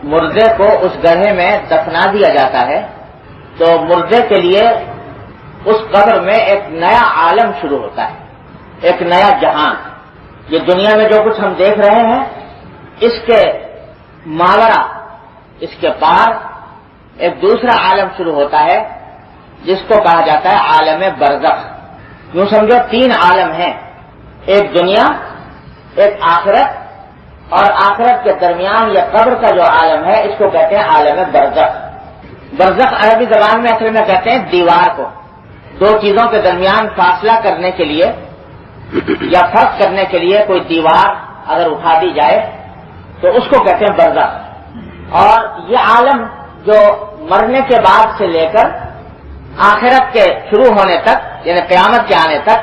مردے کو اس گڑھے میں دفنا دیا جاتا ہے تو مردے کے لیے اس قبر میں ایک نیا عالم شروع ہوتا ہے، ایک نیا جہان۔ یہ دنیا میں جو کچھ ہم دیکھ رہے ہیں اس کے ماورا، اس کے پار ایک دوسرا عالم شروع ہوتا ہے جس کو کہا جاتا ہے عالم برزخ۔ یوں سمجھو 3 عالم ہیں، ایک دنیا، ایک آخرت، اور آخرت کے درمیان یہ قبر کا جو عالم ہے اس کو کہتے ہیں عالم برزخ۔ برزخ عربی زبان میں اصل میں کہتے ہیں دیوار کو، 2 چیزوں کے درمیان فاصلہ کرنے کے لیے یا فرق کرنے کے لیے کوئی دیوار اگر اٹھا دی جائے تو اس کو کہتے ہیں برزخ۔ اور یہ عالم جو مرنے کے بعد سے لے کر آخرت کے شروع ہونے تک یعنی قیامت کے آنے تک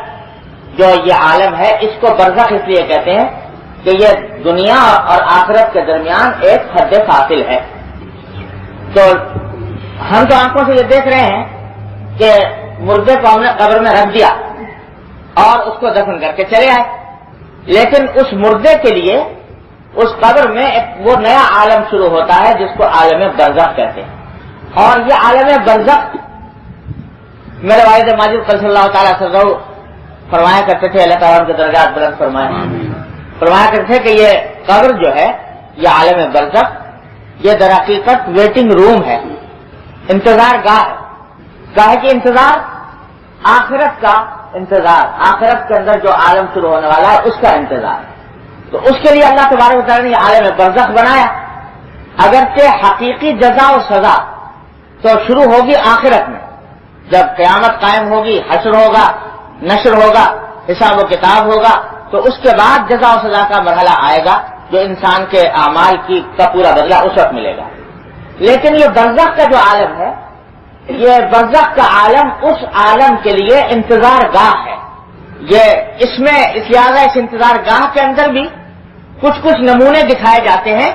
جو یہ عالم ہے اس کو برزخ اس لیے کہتے ہیں کہ یہ دنیا اور آخرت کے درمیان ایک حد فاصل ہے۔ تو ہم تو آنکھوں سے یہ دیکھ رہے ہیں کہ مردے کو ہم نے قبر میں رکھ دیا اور اس کو دفن کر کے چلے آئے، لیکن اس مردے کے لیے اس قبر میں ایک وہ نیا عالم شروع ہوتا ہے جس کو عالم برزخ کہتے ہیں۔ اور یہ عالم برزخ میرے والد ماجد صلی اللہ تعالیٰ عنہ فرمایا کرتے تھے، اللہ تعالیٰ کے درجات بلند فرمایا کرتے تھے کہ یہ قبر جو ہے یہ عالم برزخ یہ در حقیقت ویٹنگ روم ہے، انتظار گاہ ہے۔ گاہ کی انتظار، آخرت کا انتظار، آخرت کے اندر جو عالم شروع ہونے والا ہے اس کا انتظار۔ تو اس کے لیے اللہ تبارک و تعالیٰ نے یہ عالم برزخ بنایا۔ اگرچہ حقیقی جزا و سزا تو شروع ہوگی آخرت میں، جب قیامت قائم ہوگی، حشر ہوگا، نشر ہوگا، حساب و کتاب ہوگا، تو اس کے بعد جزا و سزا کا مرحلہ آئے گا جو انسان کے اعمال کا پورا بدلہ اس وقت ملے گا۔ لیکن یہ برزخ کا جو عالم ہے، یہ برزخ کا عالم اس عالم کے لیے انتظار گاہ ہے۔ یہ اس میں اس لہٰذا اس انتظار گاہ کے اندر بھی کچھ نمونے دکھائے جاتے ہیں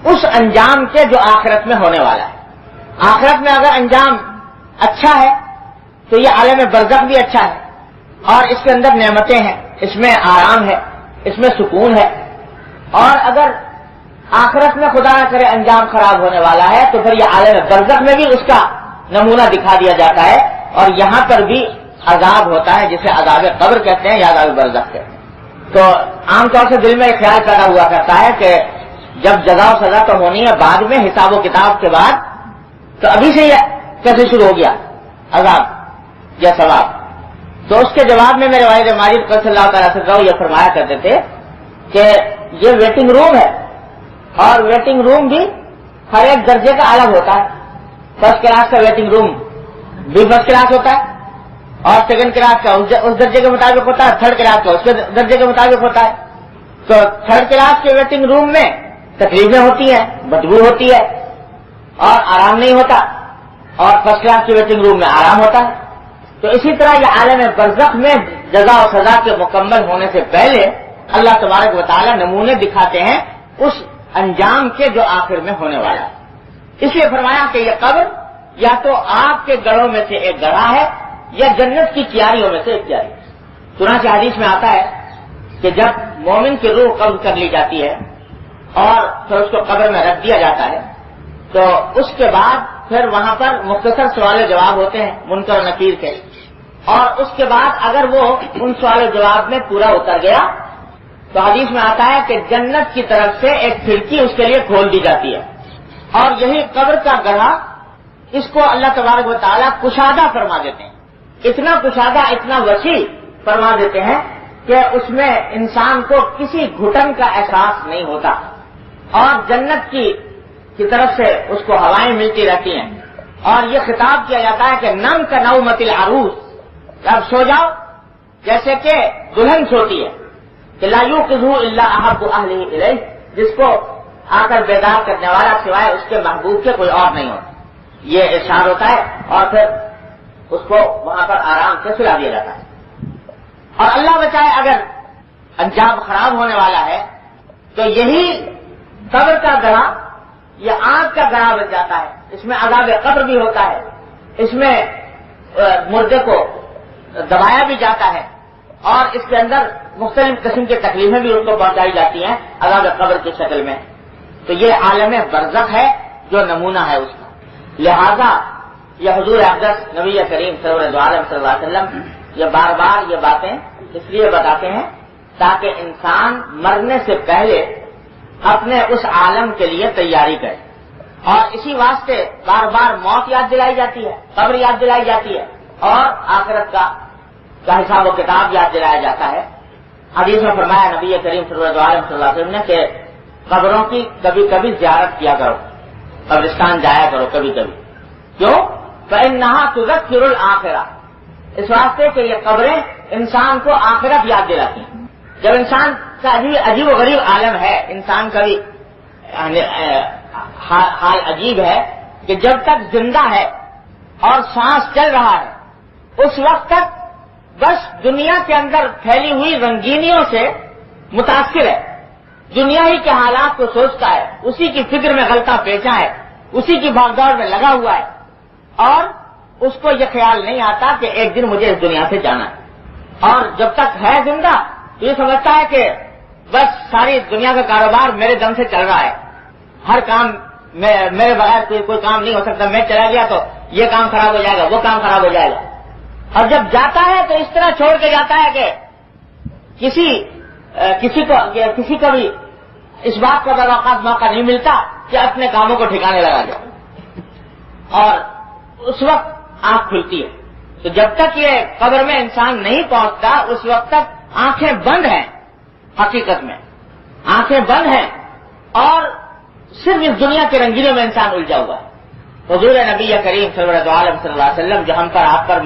اس انجام کے جو آخرت میں ہونے والا ہے۔ آخرت میں اگر انجام اچھا ہے تو یہ عالم برزخ بھی اچھا ہے، اور اس کے اندر نعمتیں ہیں، اس میں آرام ہے، اس میں سکون ہے۔ اور اگر آخرت میں خدا نہ کرے انجام خراب ہونے والا ہے تو پھر یہ عالم برزخ میں بھی اس کا نمونہ دکھا دیا جاتا ہے، اور یہاں پر بھی عذاب ہوتا ہے جسے عذاب قبر کہتے ہیں یا عذاب برزخ کہتے ہیں۔ تو عام طور سے دل میں ایک خیال پیدا ہوا کرتا ہے کہ جب جزا و سزا تو ہونی ہے بعد میں، حساب و کتاب کے بعد، تو ابھی سے یہ کیسے شروع ہو گیا عذاب یا ثواب؟ تو اس کے جواب میں میرے والد ماجد صلی اللہ تعالیٰ عنہ یہ فرمایا کرتے تھے کہ یہ ویٹنگ روم ہے، اور ویٹنگ روم بھی ہر ایک درجے کا الگ ہوتا ہے۔ فرسٹ کلاس کا ویٹنگ روم بھی فرسٹ کلاس ہوتا ہے، اور سیکنڈ کلاس کا اس درجے کے مطابق ہوتا ہے، تھرڈ کلاس کا اس کے درجے کے مطابق ہوتا ہے۔ تو تھرڈ کلاس کے ویٹنگ روم میں تکلیفیں ہوتی ہیں، بدبو ہوتی ہے اور آرام نہیں ہوتا، اور فرسٹ کلاس کے ویٹنگ روم میں آرام ہوتا ہے۔ تو اسی طرح یہ عالم برزخ میں جزا و سزا کے مکمل ہونے سے پہلے اللہ تبارک و تعالی نمونے دکھاتے ہیں اس انجام کے جو آخر میں ہونے والا ہے۔ اس لیے فرمایا کہ یہ قبر یا تو آپ کے گڑھوں میں سے ایک گڑھا ہے یا جنت کی کیاریوں میں سے ایک کیاری۔ چنانچہ حدیث میں آتا ہے کہ جب مومن کی روح قبض کر لی جاتی ہے اور پھر اس کو قبر میں رکھ دیا جاتا ہے تو اس کے بعد پھر وہاں پر مختصر سوال و جواب ہوتے ہیں منکر و نکیر کے، اور اس کے بعد اگر وہ ان سوال و جواب میں پورا اتر گیا تو حدیث میں آتا ہے کہ جنت کی طرف سے ایک کھڑکی اس کے لیے کھول دی جاتی ہے، اور یہی قبر کا گڑھا اس کو اللہ تبارک و تعالیٰ کشادہ فرما دیتے ہیں، اتنا کشادہ، اتنا وسیع فرما دیتے ہیں کہ اس میں انسان کو کسی گھٹن کا احساس نہیں ہوتا، اور جنت کی طرف سے اس کو ہوائیں ملتی رہتی ہیں، اور یہ خطاب کیا جاتا ہے کہ نم کا نومت العروس، اب سو جاؤ جیسے کہ دلہن سوتی ہے، کہ لا یوقظہ الا احب اہلہ الیہ، جس کو آ کر بیدار کرنے والا سوائے اس کے محبوب کے کوئی اور نہیں ہوتا، یہ ارشاد ہوتا ہے، اور پھر اس کو وہاں پر آرام سے سلا دیا جاتا ہے۔ اور اللہ بچائے اگر انجام خراب ہونے والا ہے تو یہی قبر کا گڑھا یہ آگ کا گڑھا بن جاتا ہے، اس میں عذاب قبر بھی ہوتا ہے، اس میں مردے کو دبایا بھی جاتا ہے، اور اس کے اندر مختلف قسم کی تکلیفیں بھی ان کو پہنچائی جاتی ہیں عذاب قبر کی شکل میں۔ تو یہ عالم برزخ ہے جو نمونہ ہے اس کا. لہذا یہ حضور اقدس نبی کریم سرور دو عالم صلی اللہ علیہ وسلم یہ بار بار یہ باتیں اس لیے بتاتے ہیں تاکہ انسان مرنے سے پہلے اپنے اس عالم کے لیے تیاری کرے. اور اسی واسطے بار بار موت یاد دلائی جاتی ہے، قبر یاد دلائی جاتی ہے، اور آخرت کا حساب و کتاب یاد دلایا جاتا ہے. حدیث میں فرمایا نبی کریم صلی اللہ علیہ وسلم نے کہ قبروں کی کبھی کبھی زیارت کیا کرو، قبرستان جایا کرو کبھی کبھی. کیوں؟ فإنها تذکر الآخرہ، اس واسطے کہ یہ قبریں انسان کو آخرت یاد دلاتی ہیں. جب انسان کا عجیب و غریب عالم ہے، انسان کا بھی حال عجیب ہے کہ جب تک زندہ ہے اور سانس چل رہا ہے اس وقت تک بس دنیا کے اندر پھیلی ہوئی رنگینیوں سے متاثر ہے، دنیا ہی کے حالات کو سوچتا ہے، اسی کی فکر میں غلطہ پیچا ہے، اسی کی بھاگ دوڑ میں لگا ہوا ہے، اور اس کو یہ خیال نہیں آتا کہ ایک دن مجھے اس دنیا سے جانا ہے. اور جب تک ہے زندہ تو یہ سمجھتا ہے کہ بس ساری دنیا کا کاروبار میرے دم سے چل رہا ہے، ہر کام میرے بغیر کوئی کام نہیں ہو سکتا، میں چلا گیا تو یہ کام خراب ہو جائے گا، وہ کام خراب ہو جائے گا. اور جب جاتا ہے تو اس طرح چھوڑ کے جاتا ہے کہ کسی کو بھی اس بات کا بر اوقات موقع نہیں ملتا کہ اپنے کاموں کو ٹھکانے لگا جائے. اور اس وقت آنکھ کھلتی ہے. تو جب تک یہ قبر میں انسان نہیں پہنچتا اس وقت تک آنکھیں بند ہیں، حقیقت میں آنکھیں بند ہیں، اور صرف اس دنیا کے رنگینوں میں انسان الجھا ہوا ہے. حضور نبی کریم صلی اللہ علیہ وسلم جو ہم پر آپ پر